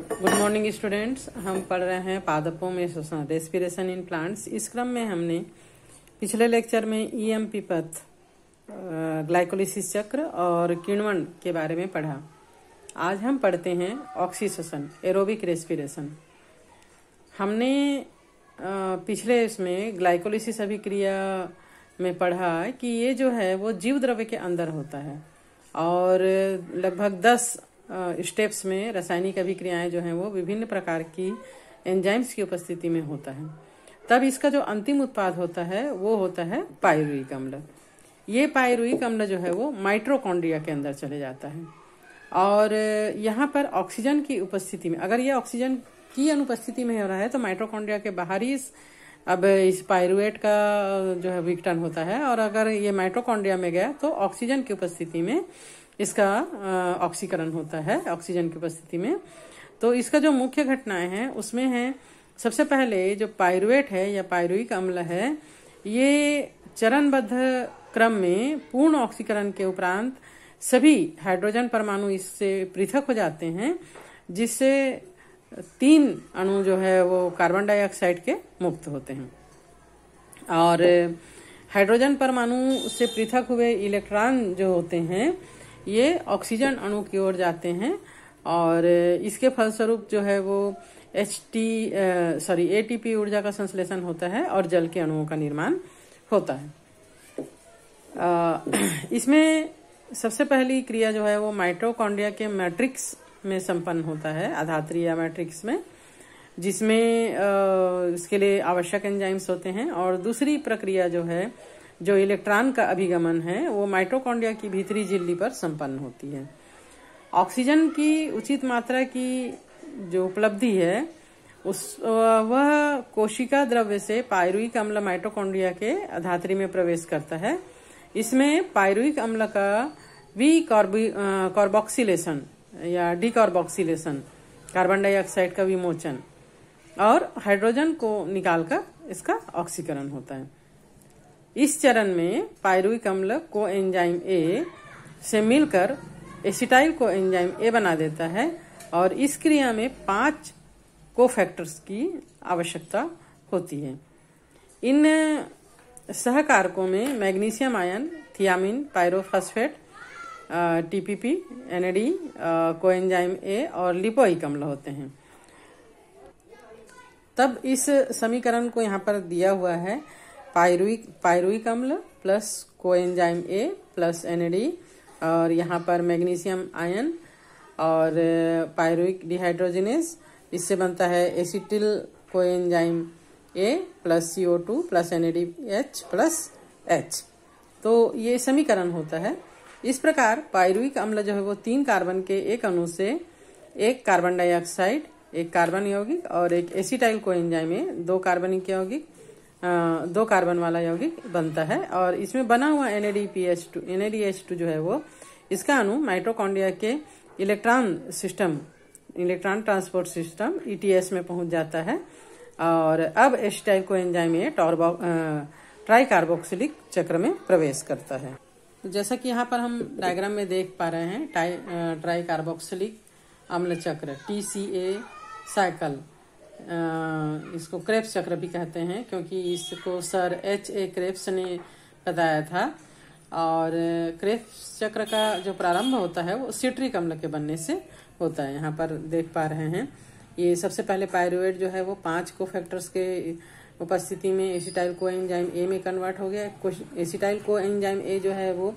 Good morning students. हम पढ़ रहे हैं पादपों में श्वसन रेस्पिरेशन इन प्लांट्स। इस क्रम में हमने पिछले लेक्चर में ईएमपी पथ, ग्लाइकोलिसिस चक्र और किण्वन के बारे में पढ़ा। आज हम पढ़ते हैं ऑक्सीश्वसन, एरोबिक रेस्पिरेशन। हमने पिछले इसमें ग्लाइकोलिसिस अभिक्रिया में पढ़ा कि ये जो है वो जीव द्रव्य के अंदर होता है और लगभग 10 स्टेप्स में रासायनिक अभिक्रियाएं जो हैं वो विभिन्न प्रकार की एंजाइम्स की उपस्थिति में होता है। तब इसका जो अंतिम उत्पाद होता है वो होता है पायरुविक अम्ल। ये पायरुविक अम्ल जो है वो माइटोकॉन्ड्रिया के अंदर चले जाता है और यहाँ पर ऑक्सीजन की उपस्थिति में, अगर ये ऑक्सीजन की अनुपस्थिति में हो रहा है तो माइटोकॉन्ड्रिया के बाहर ही अब इस पायरुवेट का जो है विघटन होता है, और अगर ये माइटोकॉन्ड्रिया में गया तो ऑक्सीजन की उपस्थिति में इसका ऑक्सीकरण होता है। ऑक्सीजन की उपस्थिति में तो इसका जो मुख्य घटनाएं हैं उसमें है, सबसे पहले जो पायरुवेट है या पायरुविक अम्ल है, ये चरणबद्ध क्रम में पूर्ण ऑक्सीकरण के उपरांत सभी हाइड्रोजन परमाणु इससे पृथक हो जाते हैं, जिससे 3 अणु जो है वो कार्बन डाइऑक्साइड के मुक्त होते हैं और हाइड्रोजन परमाणु से पृथक हुए इलेक्ट्रॉन जो होते हैं ये ऑक्सीजन अणु की ओर जाते हैं और इसके फलस्वरूप जो है वो एटीपी ऊर्जा का संश्लेषण होता है और जल के अणुओं का निर्माण होता है। इसमें सबसे पहली क्रिया जो है वो माइटोकॉन्ड्रिया के मैट्रिक्स में संपन्न होता है, आधात्रीय मैट्रिक्स में, जिसमें इसके लिए आवश्यक एंजाइम्स होते हैं। और दूसरी प्रक्रिया जो है, जो इलेक्ट्रॉन का अभिगमन है, वो माइटोकॉन्ड्रिया की भीतरी झिल्ली पर संपन्न होती है। ऑक्सीजन की उचित मात्रा की जो उपलब्धि है वह कोशिका द्रव्य से पायरुविक अम्ल माइटोकॉन्ड्रिया के धात्री में प्रवेश करता है। इसमें पायरुविक अम्ल का कार्बोक्सिलेशन या डिकार्बोक्सिलेशन, कार्बन डाइऑक्साइड का विमोचन और हाइड्रोजन को निकालकर इसका ऑक्सीकरण होता है। इस चरण में पायरुविक अम्ल को एंजाइम ए से मिलकर एसिटाइल को एंजाइम ए बना देता है और इस क्रिया में 5 कोफैक्टर्स की आवश्यकता होती है। इन सहकारकों में magnesium ion, thiamine, pyrophosphate, TPP, NAD, coenzyme A और लिपोइक अम्ल होते हैं। तब इस समीकरण को यहाँ पर दिया हुआ है, पायरुविक अम्ल plus coenzyme A plus NAD और यहाँ पर मैग्नीशियम आयन और पायरुविक डिहाइड्रोजिनेज, इससे बनता है acetyl coenzyme A plus CO2 plus NADH plus H। तो ये समीकरण होता है। इस प्रकार पायरुविक अम्ल जो है वो 3 कार्बन के एक अणु से 1 कार्बन डाइऑक्साइड, 1 कार्बन यौगिक और 1 एसिटाइल कोएंजाइम में 2 कार्बनिक यौगिक, 2 कार्बन वाला यौगिक बनता है। और इसमें बना हुआ NADH2 जो है वो, इसका अणु माइटोकॉन्ड्रिया के इलेक्ट्रॉन ट्रांसपोर्ट सिस्टम ETS में पहुंच जाता है और अब एसिटाइल कोएंजाइम में ट्राई कार्बोक्सिलिक चक्र में प्रवेश करता है। जैसा कि यहाँ पर हम डायग्राम में देख पा रहे हैं, ट्राई कार्बोक्सिलिक अम्ल चक्र TCA साइकिल, इसको क्रेब्स चक्र भी कहते हैं क्योंकि इसको सर H.A. क्रेब्स ने बताया था। और क्रेब्स चक्र का जो प्रारंभ होता है वो सिट्रिक अम्ल के बनने से होता है। यहाँ पर देख पा रहे हैं, ये सबसे पहले पायरुवेट जो है वो 5 कोफैक्टर्स के उपस्थिति में एसिटाइल कोएंजाइम ए में कन्वर्ट हो गया। एसिटाइल कोएंजाइम ए जो है वो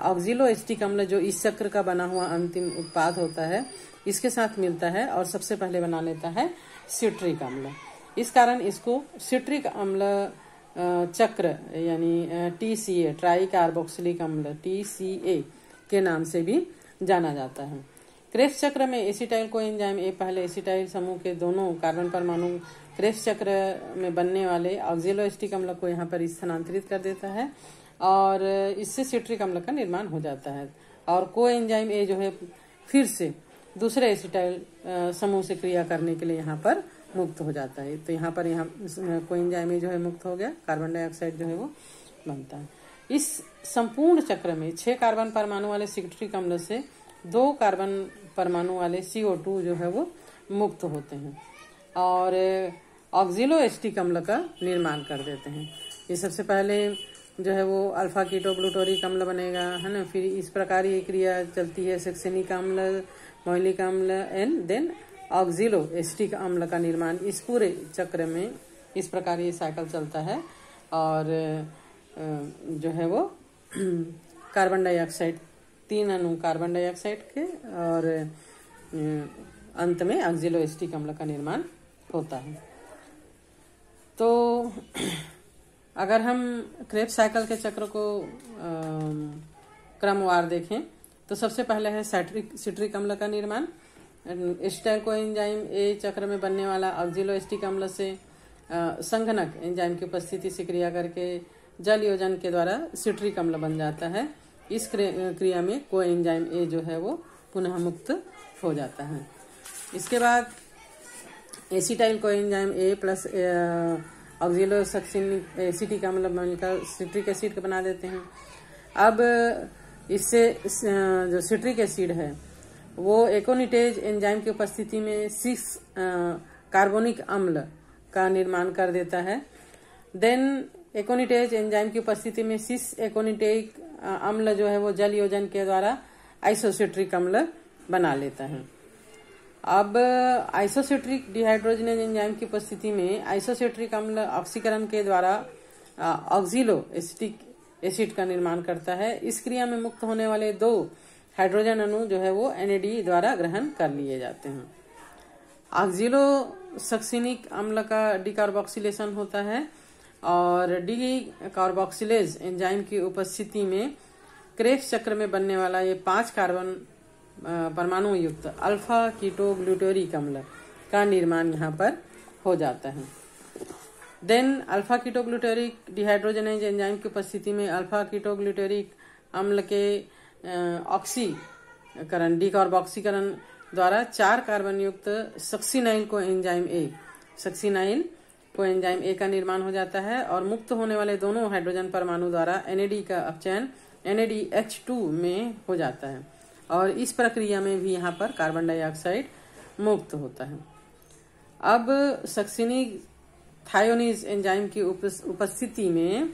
ऑक्सिलो एसिटिक अम्ल, जो इस चक्र का बना हुआ अंतिम उत्पाद होता है, इसके साथ मिलता है और सबसे पहले बना लेता है सिट्रिक अम्ल। इस कारण इसको सिट्रिक अम्ल चक्र यानी TCA, ट्राई कार्बोक्सिलिक अम्ल TCA के नाम से भी जाना जाता है। क्रेब्स चक्र में एसिटाइल कोएंजाइम ए पहले एसिटाइल समूह के दोनों कार्बन परमाणु क्रेब्स चक्र में बनने वाले ऑक्सिलो एसिटिक अम्ल को यहाँ पर स्थानांतरित कर देता है और इससे सिट्रिक अम्ल का निर्माण हो जाता है। और कोएंजाइम ए जो है फिर से दूसरे एसिटाइल समूह से क्रिया करने के लिए यहाँ पर मुक्त हो जाता है। तो यहाँ पर कोएंजाइम ए जो है मुक्त हो गया, कार्बन डाइऑक्साइड जो है वो बनता है। इस संपूर्ण चक्र में 6 कार्बन परमाणु वाले सिट्रिक अम्ल से 2 कार्बन परमाणु वाले CO2 जो है वो मुक्त होते हैं और ऑक्सिलो एसिटिक अम्ल का निर्माण कर देते हैं। ये सबसे पहले जो है वो अल्फा कीटोग्लूटारिक अम्ल बनेगा, है ना। फिर इस प्रकार ये क्रिया चलती है, सक्सेनिक अम्ल, मौलिक अम्ल एंड देन ऑक्सिलो एसिटिक अम्ल का निर्माण। इस पूरे चक्र में इस प्रकार ये साइकिल चलता है और जो है वो कार्बन डाइऑक्साइड 3 अणु कार्बन डाइऑक्साइड के और अंत में ऑक्सिलो एसिटिक अम्ल का निर्माण होता है। तो अगर हम क्रेब्स साइकिल के चक्र को क्रमवार देखें तो सबसे पहले है सिट्रिक अम्ल का निर्माण। एसिटाइल कोएंजाइम ए चक्र में बनने वाला ऑक्सिलो एसिटिक अम्ल से संघनक एंजाइम की उपस्थिति से क्रिया करके जल योजन के द्वारा सिट्रिक अम्ल बन जाता है। इस क्रिया में कोएंजाइम ए जो है वो पुनः मुक्त हो जाता है। इसके बाद acetyl coenzyme A plus oxalo succinic acetic अम्ल मिलकर सिट्रिक एसिड बना देते हैं। अब इससे जो सिट्रिक एसिड है वो एकोनिटेज एंजाइम की उपस्थिति में 6 कार्बोनिक अम्ल का निर्माण कर देता है। देन एकोनिटेज एंजाइम की उपस्थिति में 6 एकोनिटेक अम्ल जो है वो जल योजन के द्वारा आइसोसिट्रिक अम्ल बना लेता है। अब आइसोसिट्रिक डिहाइड्रोजनेज एंजाइम की उपस्थिति में आइसोसिट्रिक अम्ल ऑक्सीकरण के द्वारा ऑक्सिलो एसिटिक एसिड का निर्माण करता है। इस क्रिया में मुक्त होने वाले 2 हाइड्रोजन अणु जो है वो NAD द्वारा ग्रहण कर लिए जाते हैं। ऑक्सिलो सक्सिनिक अम्ल का डिकार्बोक्सिलेशन होता है और डिकार्बोक्सिलेज एंजाइम की उपस्थिति में क्रेब्स चक्र में बनने वाला ये 5 कार्बन परमाणु युक्त अल्फा कीटोग्लूटारिक अम्ल का निर्माण यहाँ पर हो जाता है। Then alpha ketoglutaric dehydrogenase enzyme की उपस्थिति में अल्फा कीटोग्लूटारिक अम्ल के ऑक्सीकरण डिकार्बोक्सीकरण द्वारा 4 कार्बन युक्त सक्सिनाइल कोएंजाइम ए का निर्माण हो जाता है और मुक्त होने वाले दोनों हाइड्रोजन परमाणु द्वारा NAD का अपचयन NADH2 में हो जाता है और इस प्रक्रिया में भी यहाँ पर कार्बन डाइऑक्साइड मुक्त होता है। अब सक्सिनिक थायोनीज एंजाइम की उपस्थिति में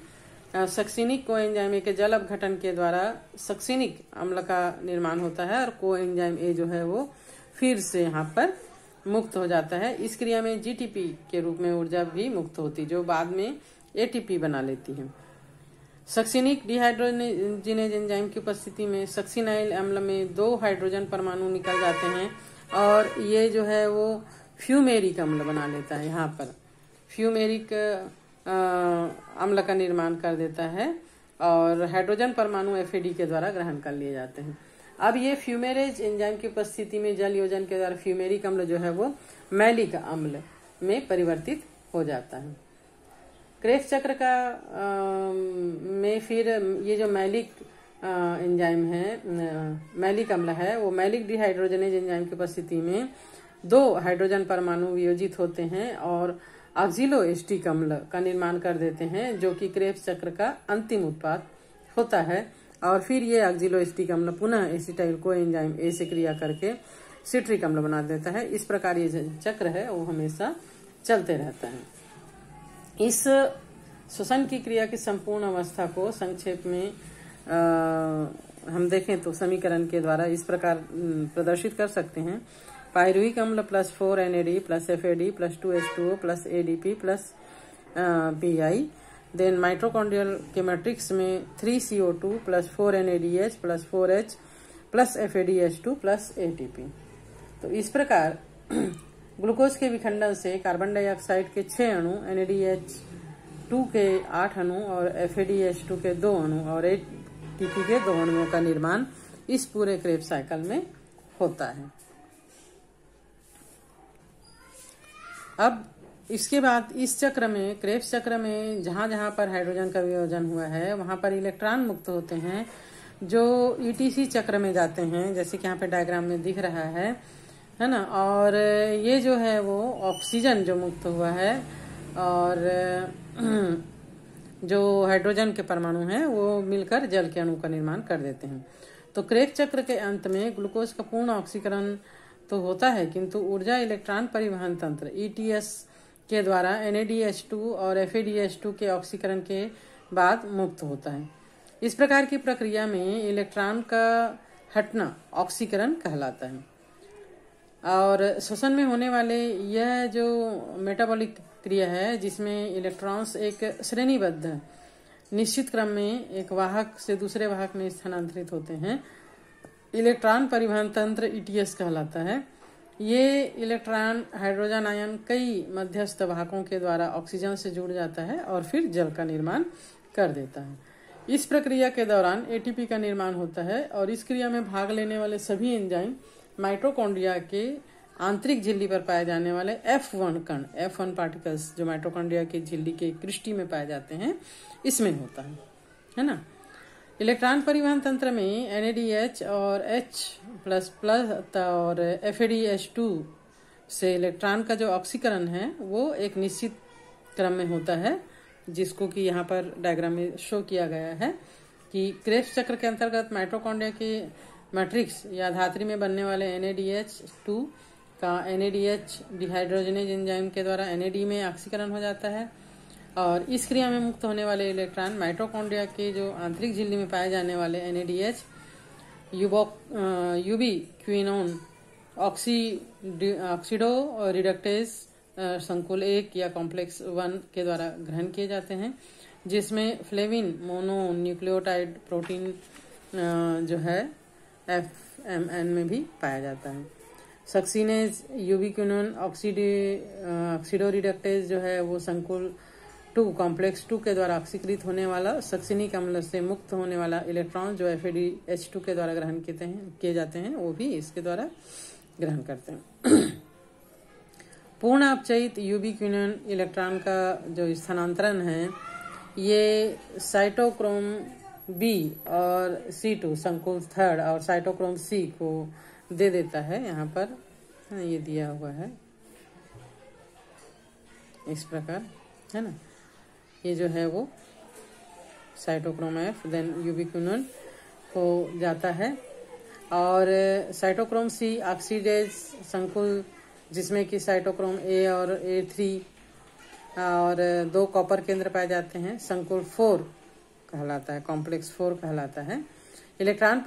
सक्सिनिक कोएंजाइम ए के जल अपघटन के द्वारा सक्सिनिक अम्ल का निर्माण होता है और कोएंजाइम ए जो है वो फिर से यहाँ पर मुक्त हो जाता है। इस क्रिया में GTP के रूप में ऊर्जा भी मुक्त होती जो बाद में ATP बना लेती है। सक्सिनिक डिहाइड्रोजनेज एंजाइम की उपस्थिति में सक्सिनाइल अम्ल में 2 हाइड्रोजन परमाणु निकल जाते हैं और ये जो है वो फ्यूमेरिक अम्ल बना लेता है। यहाँ पर फ्यूमेरिक अम्ल का निर्माण कर देता है और हाइड्रोजन परमाणु FAD के द्वारा ग्रहण कर लिए जाते हैं। अब ये फ्यूमेरेज एंजाइम की उपस्थिति में जल योजन के द्वारा फ्यूमेरिक अम्ल जो है वो मैलिक अम्ल में परिवर्तित हो जाता है। क्रेब्स चक्र का में फिर ये जो मैलिक एंजाइम है मैलिक अम्ल है वो मैलिक डिहाइड्रोजनेज एंजाइम की उपस्थिति में 2 हाइड्रोजन परमाणु वियोजित होते हैं और ऑक्सिलो एसिटिक अम्ल का निर्माण कर देते हैं जो कि क्रेब्स चक्र का अंतिम उत्पाद होता है और फिर ये ऑक्सिलो एसिटिक अम्ल पुनः एसिटाइल कोएंजाइम ए से क्रिया करके सिट्रिक अम्ल बना देता है। इस प्रकार ये चक्र है वो हमेशा चलते रहता है। इस श्वसन की क्रिया की संपूर्ण अवस्था को संक्षेप में हम देखें तो समीकरण के द्वारा इस प्रकार प्रदर्शित कर सकते हैं। पायरुविक अम्ल plus 4 NAD plus FAD plus 2H2O plus ADP plus PI। Then mitochondrial के मैट्रिक्स में 3 CO2 plus 4 NADH plus 4H plus FADH2 plus ATP। तो इस प्रकार ग्लूकोज के विखंडन से कार्बन डाइऑक्साइड के 6 अणु, NADH2 के 8 अणु और FADH2 के 2 अणु और ATP के 2 अणुओं का निर्माण इस पूरे क्रेब्स साइकिल में होता है। अब इसके बाद इस चक्र में क्रेब्स चक्र में जहां जहां पर हाइड्रोजन का वियोजन हुआ है वहां पर इलेक्ट्रॉन मुक्त होते हैं जो ETC चक्र में जाते हैं, जैसे कि यहाँ पे डायग्राम में दिख रहा है ना। और ये जो है वो ऑक्सीजन जो मुक्त हुआ है और जो हाइड्रोजन के परमाणु हैं वो मिलकर जल के अणु का निर्माण कर देते हैं। तो क्रेब्स चक्र के अंत में ग्लूकोज का पूर्ण ऑक्सीकरण तो होता है, किंतु ऊर्जा इलेक्ट्रॉन परिवहन तंत्र ETS के द्वारा NADH2 और FADH2 के ऑक्सीकरण के बाद मुक्त होता है। इस प्रकार की प्रक्रिया में इलेक्ट्रॉन का हटना ऑक्सीकरण कहलाता है। और श्वसन में होने वाले यह जो मेटाबॉलिक क्रिया है, जिसमें इलेक्ट्रॉन्स एक श्रेणीबद्ध निश्चित क्रम में एक वाहक से दूसरे वाहक में स्थानांतरित होते हैं, इलेक्ट्रॉन परिवहन तंत्र ETS कहलाता है। ये इलेक्ट्रॉन हाइड्रोजन आयन कई मध्यस्थ वाहकों के द्वारा ऑक्सीजन से जुड़ जाता है और फिर जल का निर्माण कर देता है। इस प्रक्रिया के दौरान ATP का निर्माण होता है और इस क्रिया में भाग लेने वाले सभी एंजाइम माइटोकॉन्ड्रिया के आंतरिक झिल्ली पर पाए जाने वाले F1 कण, F1 पार्टिकल्स जो माइटोकॉन्ड्रिया की झिल्ली के कृष्टि में पाए जाते हैं, इसमें होता है ना। इलेक्ट्रॉन परिवहन तंत्र में NADH और H++ और FADH2 से इलेक्ट्रॉन का जो ऑक्सीकरण है वो एक निश्चित क्रम में होता है, जिसको कि यहाँ पर डायग्राम में शो किया गया है कि क्रेब्स चक्र के अंतर्गत माइटोकॉन्ड्रिया के मैट्रिक्स या धात्री में बनने वाले NADH2 का NADH डिहाइड्रोजनेज एंजाइम के द्वारा NAD में ऑक्सीकरण हो जाता है और इस क्रिया में मुक्त होने वाले इलेक्ट्रॉन माइटोकॉन्ड्रिया के जो आंतरिक झिल्ली में पाए जाने वाले NADH यूबीक्विनोन ऑक्सीडो रिडक्टेज संकुल 1 या कॉम्प्लेक्स 1 के द्वारा ग्रहण किए जाते हैं, जिसमें फ्लेविन मोनोन्यूक्लियोटाइड प्रोटीन जो है FMN में भी पाया जाता है। सक्सीनेज यूबीक्विनोन ऑक्सीडो रिडक्टेज जो है वो संकुल 2 कॉम्प्लेक्स 2 के द्वारा ऑक्सीकृत होने वाला सक्सिनिक अम्ल से मुक्त होने वाला इलेक्ट्रॉन जो FADH2 के द्वारा ग्रहण किए जाते हैं, वो भी इसके द्वारा ग्रहण करते हैं। पूर्ण अपचयित यूबीक्विनोन इलेक्ट्रॉन का जो स्थानांतरण है ये साइटोक्रोम B और C2 संकुल 3 और साइटोक्रोम C को दे देता है। यहाँ पर ये दिया हुआ है इस प्रकार, है ना। ये जो है वो साइटोक्रोम F देन यूबीक्विनोन को जाता है और साइटोक्रोम C ऑक्सीडेज संकुल जिसमें कि साइटोक्रोम A और A3 और 2 कॉपर केंद्र पाए जाते हैं, संकुल 4 कहलाता है, कॉम्प्लेक्स 4 कहलाता है। इलेक्ट्रॉन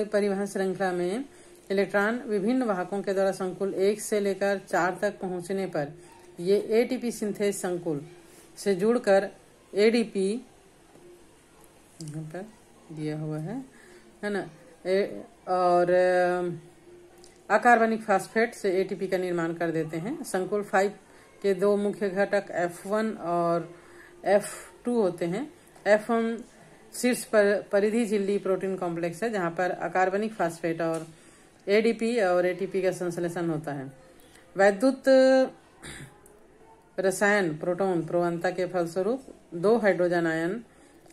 परिवहन श्रृंखला में इलेक्ट्रॉन विभिन्न वाहकों के द्वारा संकुल 1 से लेकर 4 तक पहुंचने पर ये ATP सिंथेज संकुल से जुड़कर ADP यहाँ पर दिया हुआ है ना, और अकार्बनिक फास्फेट से ATP का निर्माण कर देते हैं। संकुल 5 के 2 मुख्य घटक F1 और F2 होते हैं। F1 शीर्ष पर परिधि झिल्ली प्रोटीन कॉम्प्लेक्स है, जहां पर अकार्बनिक फास्फेट और ADP और ATP का संश्लेषण होता है। वैद्युत रसायन प्रोटॉन प्रवणता के फलस्वरूप 2 हाइड्रोजन आयन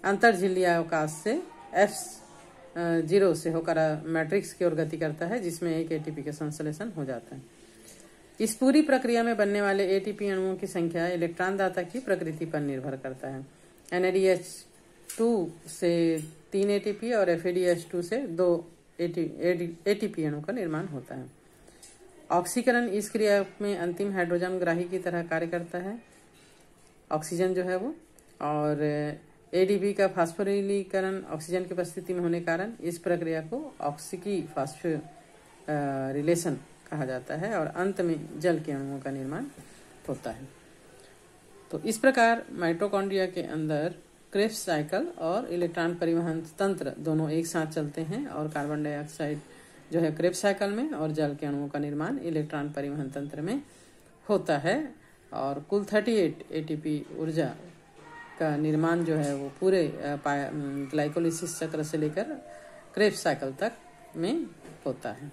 अंतर झिल्ली अवकाश से F0 से होकर मैट्रिक्स की ओर गति करता है, जिसमें एक ATP का संश्लेषण हो जाता है। इस पूरी प्रक्रिया में बनने वाले ATP अणुओं की संख्या इलेक्ट्रॉन दाता की प्रकृति पर निर्भर करता है। NADH2 से 3 ATP और FADH2 से 2 ATP अणु का निर्माण होता है। ऑक्सीकरण इस क्रिया में अंतिम हाइड्रोजन ग्राही की तरह कार्य करता है, ऑक्सीजन जो है वो, और ADP का फास्फोरिलीकरण ऑक्सीजन की उपस्थिति में होने कारण इस प्रक्रिया को ऑक्सीकी फास्फोरिलेशन कहा जाता है और अंत में जल के अणुओं का निर्माण होता है। तो इस प्रकार माइटोकॉन्ड्रिया के अंदर क्रेब्स साइकिल और इलेक्ट्रॉन परिवहन तंत्र दोनों एक साथ चलते हैं और कार्बन डाइऑक्साइड जो है क्रेब्स साइकिल में और जल के अणुओं का निर्माण इलेक्ट्रॉन परिवहन तंत्र में होता है और कुल 38 ATP ऊर्जा का निर्माण जो है वो पूरे ग्लाइकोलिसिस चक्र से लेकर क्रेब्स साइकिल तक में होता है।